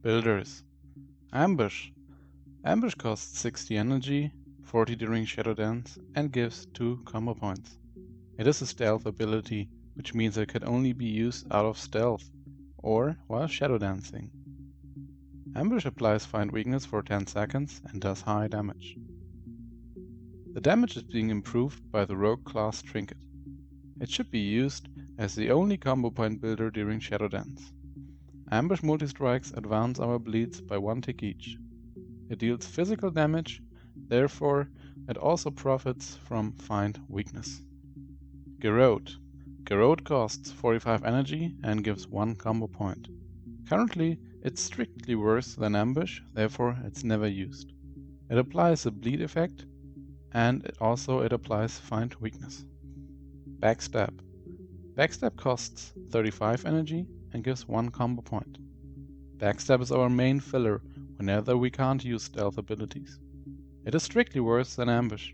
Builders. Ambush. Ambush costs 60 energy, 40 during Shadow Dance, and gives 2 combo points. It is a stealth ability, which means it can only be used out of stealth, or while Shadow Dancing. Ambush applies Find Weakness for 10 seconds and does high damage. The damage is being improved by the Rogue class trinket. It should be used as the only combo point builder during Shadow Dance. Ambush multi-strikes advance our bleeds by 1 tick each. It deals physical damage, therefore it also profits from Find Weakness. Garrote. Garrote costs 45 energy and gives 1 combo point. Currently it's strictly worse than Ambush, therefore it's never used. It applies a bleed effect and it applies Find Weakness. Backstab. Backstab costs 35 energy and gives 1 combo point. Backstab is our main filler whenever we can't use stealth abilities. It is strictly worse than Ambush.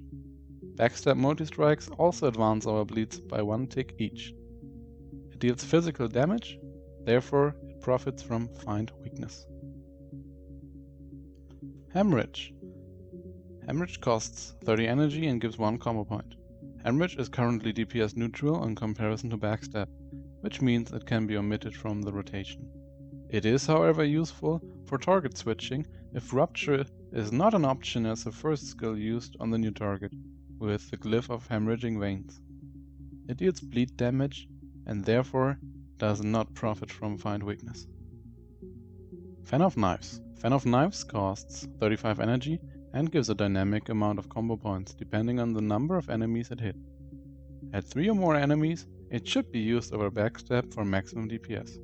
Backstab multi-strikes also advance our bleeds by 1 tick each. It deals physical damage, therefore it profits from Find Weakness. Hemorrhage. Hemorrhage costs 30 energy and gives 1 combo point. Hemorrhage is currently DPS neutral in comparison to Backstab, which means it can be omitted from the rotation. It is, however, useful for target switching if Rupture is not an option as the first skill used on the new target, with the glyph of hemorrhaging veins. It deals bleed damage and therefore does not profit from Find Weakness. Fan of Knives. Fan of Knives costs 35 energy and gives a dynamic amount of combo points depending on the number of enemies it hit. At 3 or more enemies, it should be used over Backstab for maximum DPS.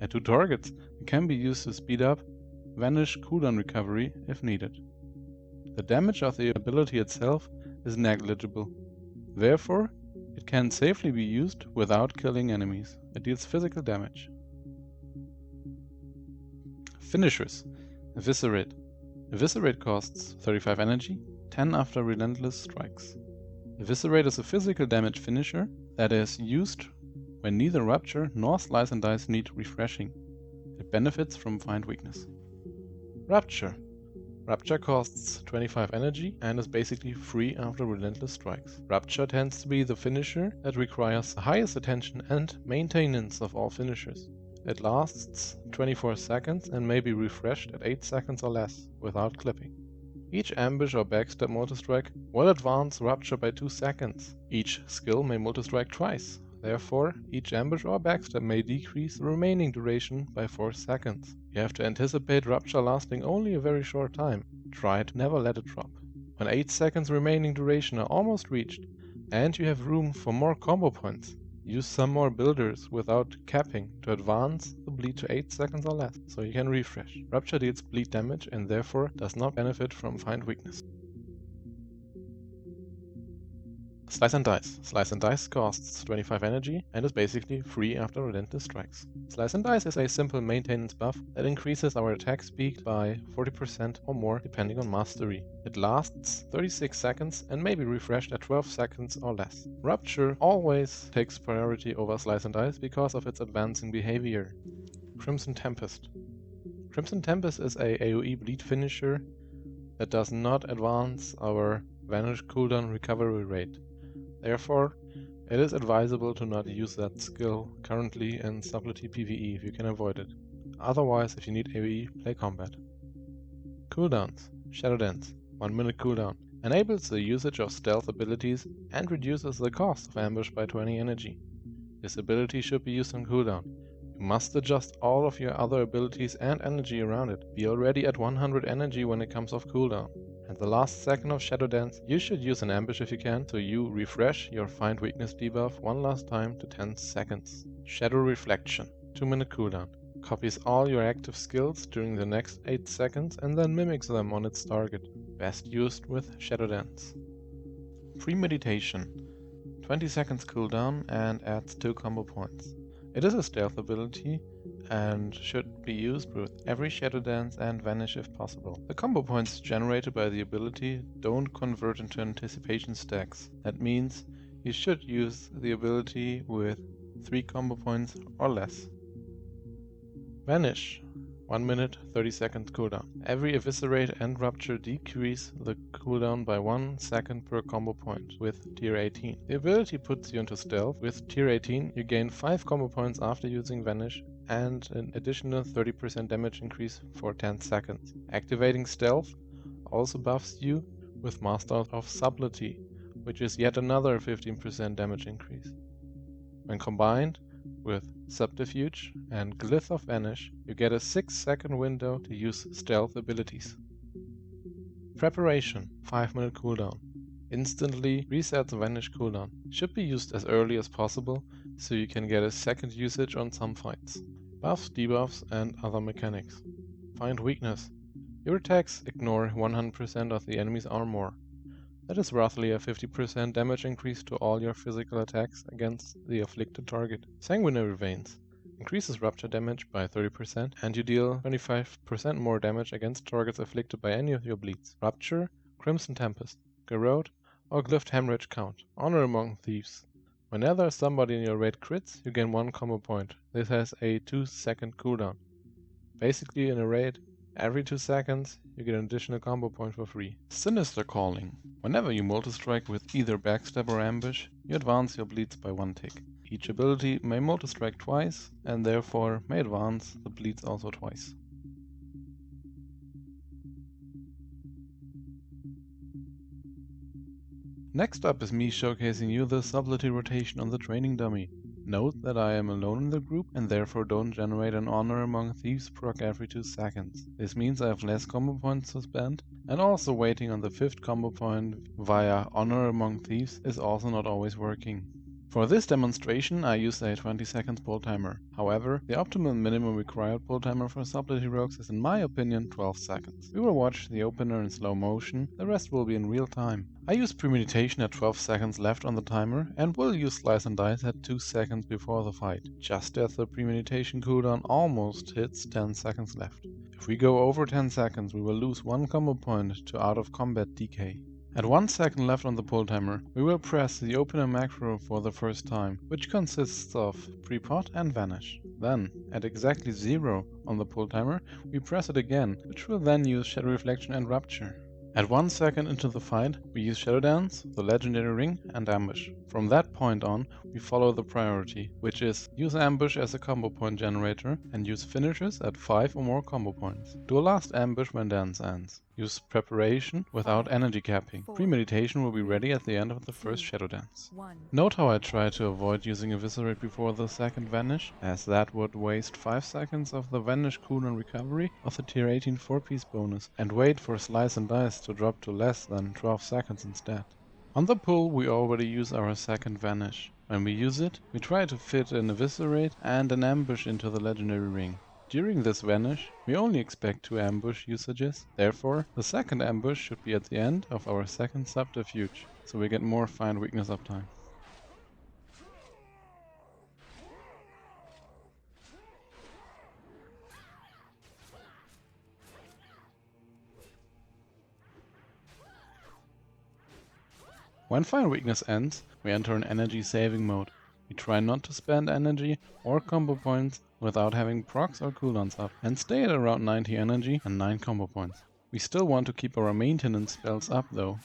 At 2 targets, it can be used to speed up Vanish cooldown recovery if needed. The damage of the ability itself is negligible. Therefore, it can safely be used without killing enemies. It deals physical damage. Finishers. Eviscerate. Eviscerate costs 35 energy, 10 after Relentless Strikes. Eviscerate is a physical damage finisher that is used when neither Rupture nor Slice and Dice need refreshing. It benefits from Find Weakness. Rupture. Rupture costs 25 energy and is basically free after Relentless Strikes. Rupture tends to be the finisher that requires the highest attention and maintenance of all finishers. It lasts 24 seconds and may be refreshed at 8 seconds or less without clipping. Each Ambush or Backstab multi-strike will advance Rupture by 2 seconds. Each skill may multi-strike twice. Therefore, each Ambush or Backstab may decrease the remaining duration by 4 seconds. You have to anticipate Rupture lasting only a very short time. Try to never let it drop. When 8 seconds remaining duration are almost reached, and you have room for more combo points, use some more builders without capping to advance the bleed to 8 seconds or less, so you can refresh. Rupture deals bleed damage and therefore does not benefit from Find Weakness. Slice and Dice. Slice and Dice costs 25 energy and is basically free after Relentless Strikes. Slice and Dice is a simple maintenance buff that increases our attack speed by 40% or more depending on mastery. It lasts 36 seconds and may be refreshed at 12 seconds or less. Rupture always takes priority over Slice and Dice because of its advancing behavior. Crimson Tempest. Crimson Tempest is a AoE bleed finisher that does not advance our Vanish cooldown recovery rate. Therefore, it is advisable to not use that skill currently in Subtlety PvE if you can avoid it. Otherwise, if you need AoE, play combat. Cooldowns. Shadow Dance. 1 minute cooldown. Enables the usage of stealth abilities and reduces the cost of ambush by 20 energy. This ability should be used on cooldown. You must adjust all of your other abilities and energy around it. Be already at 100 energy when it comes off cooldown. At the last second of Shadow Dance, you should use an ambush if you can, so you refresh your Find Weakness debuff one last time to 10 seconds. Shadow Reflection. 2 minute cooldown. Copies all your active skills during the next 8 seconds and then mimics them on its target. Best used with Shadow Dance. Premeditation. 20 seconds cooldown and adds 2 combo points. It is a stealth ability and should be used with every Shadow Dance and Vanish if possible. The combo points generated by the ability don't convert into anticipation stacks. That means you should use the ability with 3 combo points or less. Vanish. 1 minute 30 seconds cooldown. Every Eviscerate and Rupture decrease the cooldown by 1 second per combo point with tier 18. The ability puts you into stealth. With tier 18 you gain 5 combo points after using Vanish and an additional 30% damage increase for 10 seconds. Activating stealth also buffs you with Master of Subtlety, which is yet another 15% damage increase. When combined with Subterfuge and Glyph of Vanish, you get a 6-second window to use stealth abilities. Preparation, 5-minute cooldown. Instantly resets Vanish cooldown. Should be used as early as possible, so you can get a second usage on some fights. Buffs, debuffs and other mechanics. Find weakness. Your attacks ignore 100% of the enemy's armor. That is roughly a 50% damage increase to all your physical attacks against the afflicted target. Sanguinary Veins increases rupture damage by 30% and you deal 25% more damage against targets afflicted by any of your bleeds. Rupture, Crimson Tempest, Garrote or Glyphed Hemorrhage count. Honor Among Thieves. Whenever somebody in your raid crits, you gain 1 combo point. This has a 2-second cooldown. Basically in a raid, every 2 seconds, you get an additional combo point for free. Sinister Calling. Whenever you multi-strike with either Backstab or Ambush, you advance your bleeds by 1 tick. Each ability may multi-strike twice, and therefore may advance the bleeds also twice. Next up is me showcasing you the Subtlety rotation on the training dummy. Note that I am alone in the group and therefore don't generate an Honor Among Thieves proc every 2 seconds. This means I have less combo points to spend, and also waiting on the 5th combo point via Honor Among Thieves is also not always working. For this demonstration I used a 20 seconds pull timer. However, the optimal minimum required pull timer for Subtlety rogues is in my opinion 12 seconds. We will watch the opener in slow motion, the rest will be in real time. I use Premeditation at 12 seconds left on the timer and will use Slice and Dice at 2 seconds before the fight, just as the Premeditation cooldown almost hits 10 seconds left. If we go over 10 seconds we will lose 1 combo point to out of combat decay. At 1 second left on the pull timer, we will press the opener macro for the first time, which consists of Pre-Pot and Vanish. Then, at exactly 0 on the pull timer, we press it again, which will then use Shadow Reflection and Rupture. At 1 second into the fight, we use Shadow Dance, the Legendary Ring and Ambush. From that point on, we follow the priority, which is use Ambush as a combo point generator and use finishers at 5 or more combo points. Do a last ambush when dance ends. Use Preparation without energy capping. Premeditation will be ready at the end of the first Shadow Dance. Note how I try to avoid using Eviscerate before the second Vanish, as that would waste 5 seconds of the Vanish cooldown recovery of the tier 18 4-piece bonus, and wait for Slice and Dice to drop to less than 12 seconds instead. On the pull we already use our second Vanish. When we use it, we try to fit an Eviscerate and an Ambush into the Legendary Ring. During this Vanish, we only expect 2 ambush usages, therefore the second ambush should be at the end of our second Subterfuge, so we get more Find Weakness uptime. When Find Weakness ends, we enter an energy saving mode. We try not to spend energy or combo points without having procs or cooldowns up, and stay at around 90 energy and 9 combo points. We still want to keep our maintenance spells up though.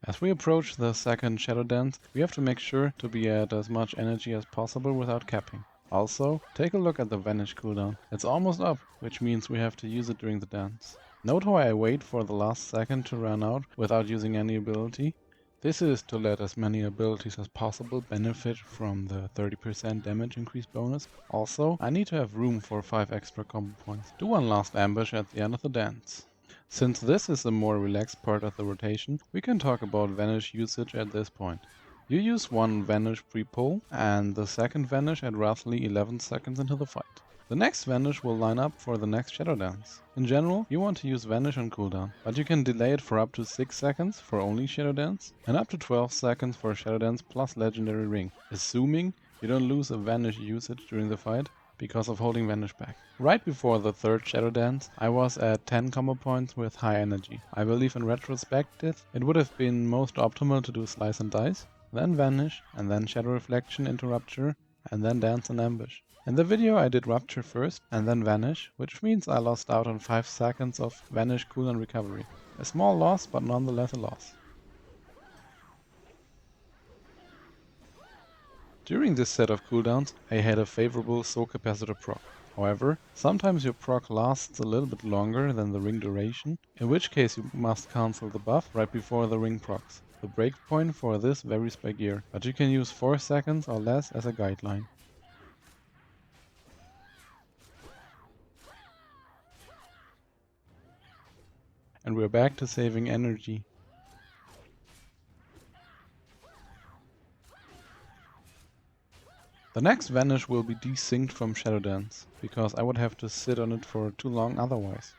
As we approach the second Shadow Dance, we have to make sure to be at as much energy as possible without capping. Also, take a look at the Vanish cooldown. It's almost up, which means we have to use it during the dance. Note how I wait for the last second to run out without using any ability. This is to let as many abilities as possible benefit from the 30% damage increase bonus. Also, I need to have room for 5 extra combo points. Do one last ambush at the end of the dance. Since this is the more relaxed part of the rotation, we can talk about Vanish usage at this point. You use 1 Vanish pre-pull and the second Vanish at roughly 11 seconds into the fight. The next Vanish will line up for the next Shadow Dance. In general, you want to use Vanish on cooldown, but you can delay it for up to 6 seconds for only Shadow Dance, and up to 12 seconds for Shadow Dance plus Legendary Ring, assuming you don't lose a Vanish usage during the fight, because of holding Vanish back. Right before the third Shadow Dance, I was at 10 combo points with high energy. I believe in retrospective, it would have been most optimal to do Slice and Dice, then Vanish, and then Shadow Reflection into Rupture, and then Dance and Ambush. In the video I did Rupture first, and then Vanish, which means I lost out on 5 seconds of Vanish cooldown recovery. A small loss, but nonetheless a loss. During this set of cooldowns, I had a favorable Soul Capacitor proc. However, sometimes your proc lasts a little bit longer than the ring duration, in which case you must cancel the buff right before the ring procs. The breakpoint for this varies by gear, but you can use 4 seconds or less as a guideline. And we're back to saving energy. The next Vanish will be desynced from Shadow Dance, because I would have to sit on it for too long otherwise.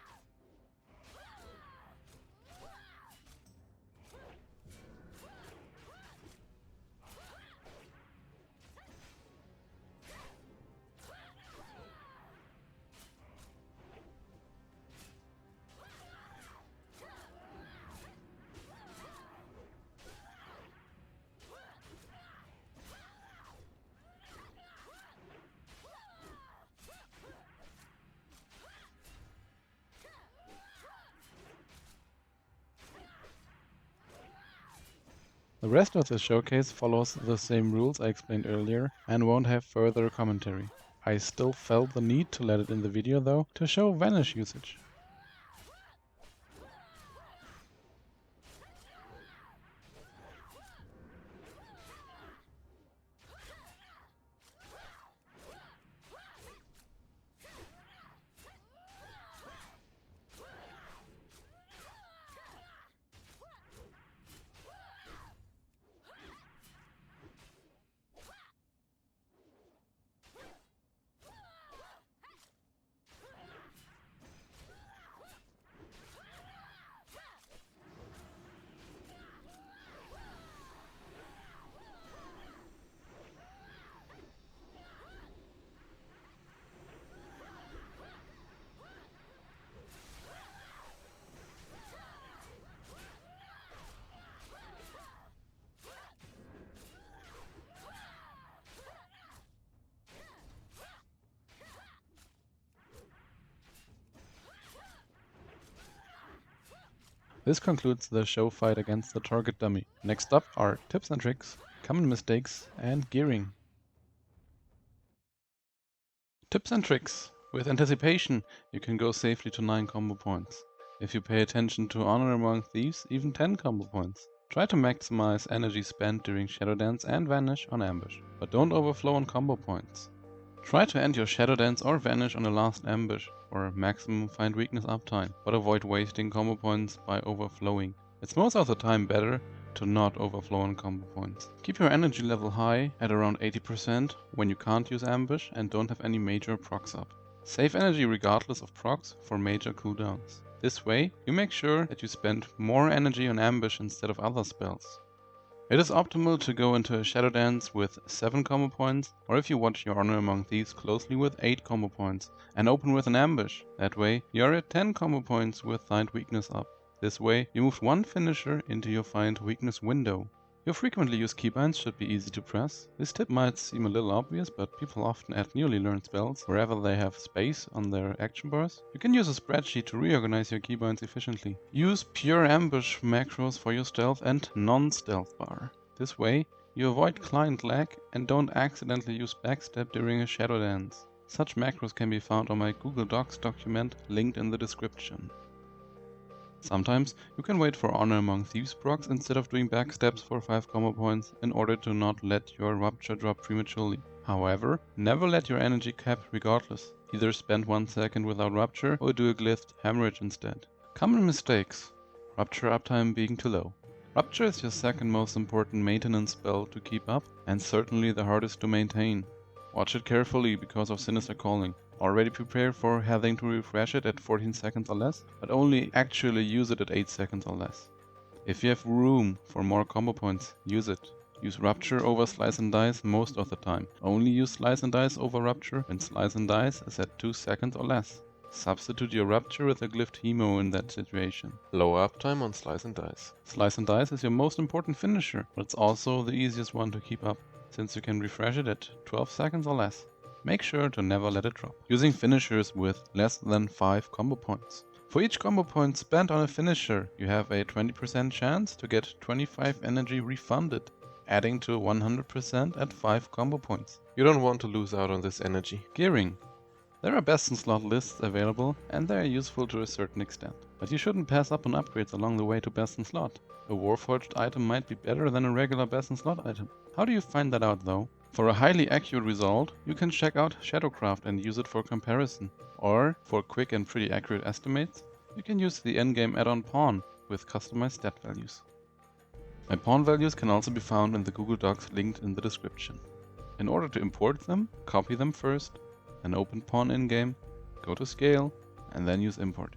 The rest of the showcase follows the same rules I explained earlier and won't have further commentary. I still felt the need to let it in the video though, to show Vanish usage. This concludes the show fight against the target dummy. Next up are tips and tricks, common mistakes, and gearing. Tips and tricks. With anticipation, you can go safely to 9 combo points. If you pay attention to Honor Among Thieves, even 10 combo points. Try to maximize energy spent during Shadow Dance and Vanish on Ambush, but don't overflow on combo points. Try to end your Shadow Dance or Vanish on the last ambush, or maximum find weakness uptime, but avoid wasting combo points by overflowing. It's most of the time better to not overflow on combo points. Keep your energy level high at around 80% when you can't use ambush and don't have any major procs up. Save energy regardless of procs for major cooldowns. This way, you make sure that you spend more energy on ambush instead of other spells. It is optimal to go into a Shadow Dance with 7 combo points, or if you watch your Honor Among Thieves closely with 8 combo points, and open with an ambush. That way, you are at 10 combo points with Find Weakness up. This way, you moved one finisher into your Find Weakness window. Your frequently used keybinds should be easy to press. This tip might seem a little obvious, but people often add newly learned spells wherever they have space on their action bars. You can use a spreadsheet to reorganize your keybinds efficiently. Use pure ambush macros for your stealth and non-stealth bar. This way, you avoid client lag and don't accidentally use backstep during a Shadow Dance. Such macros can be found on my Google Docs document linked in the description. Sometimes you can wait for Honor Among Thieves procs instead of doing backsteps for 5 combo points in order to not let your Rupture drop prematurely. However, never let your energy cap regardless. Either spend 1 second without Rupture or do a glyphed Hemorrhage instead. Common mistakes. Rupture uptime being too low. Rupture is your second most important maintenance spell to keep up and certainly the hardest to maintain. Watch it carefully because of Sinister Calling. Already prepare for having to refresh it at 14 seconds or less, but only actually use it at 8 seconds or less. If you have room for more combo points, use it. Use Rupture over Slice and Dice most of the time. Only use Slice and Dice over Rupture when Slice and Dice is at 2 seconds or less. Substitute your Rupture with a glyphed Hemo in that situation. Low uptime on Slice and Dice. Slice and Dice is your most important finisher, but it's also the easiest one to keep up, since you can refresh it at 12 seconds or less. Make sure to never let it drop. Using finishers with less than 5 combo points. For each combo point spent on a finisher, you have a 20% chance to get 25 energy refunded, adding to 100% at 5 combo points. You don't want to lose out on this energy. Gearing. There are best in slot lists available, and they are useful to a certain extent. But you shouldn't pass up on upgrades along the way to best in slot. A Warforged item might be better than a regular best in slot item. How do you find that out though? For a highly accurate result, you can check out Shadowcraft and use it for comparison. Or, for quick and pretty accurate estimates, you can use the endgame add-on Pawn with customized stat values. My pawn values can also be found in the Google Docs linked in the description. In order to import them, copy them first, then open Pawn in-game, go to Scale, and then use Import.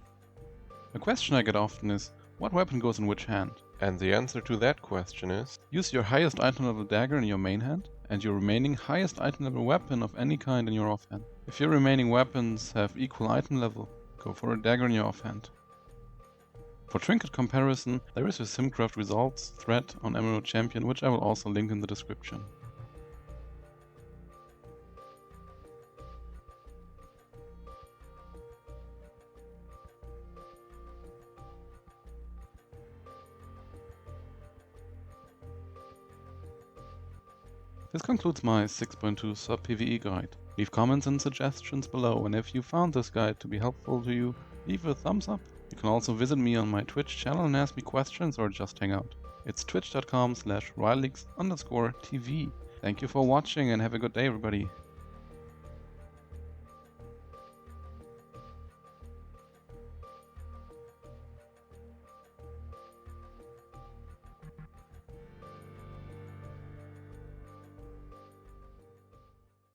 A question I get often is, what weapon goes in which hand? And the answer to that question is, use your highest item level dagger in your main hand, and your remaining highest item level weapon of any kind in your offhand. If your remaining weapons have equal item level, go for a dagger in your offhand. For trinket comparison, there is a Simcraft results thread on Emerald Champion, which I will also link in the description. This concludes my 6.2 sub PvE guide. Leave comments and suggestions below, and if you found this guide to be helpful to you, leave a thumbs up. You can also visit me on my Twitch channel and ask me questions or just hang out. It's twitch.com/Rylix_TV. Thank you for watching and have a good day, everybody.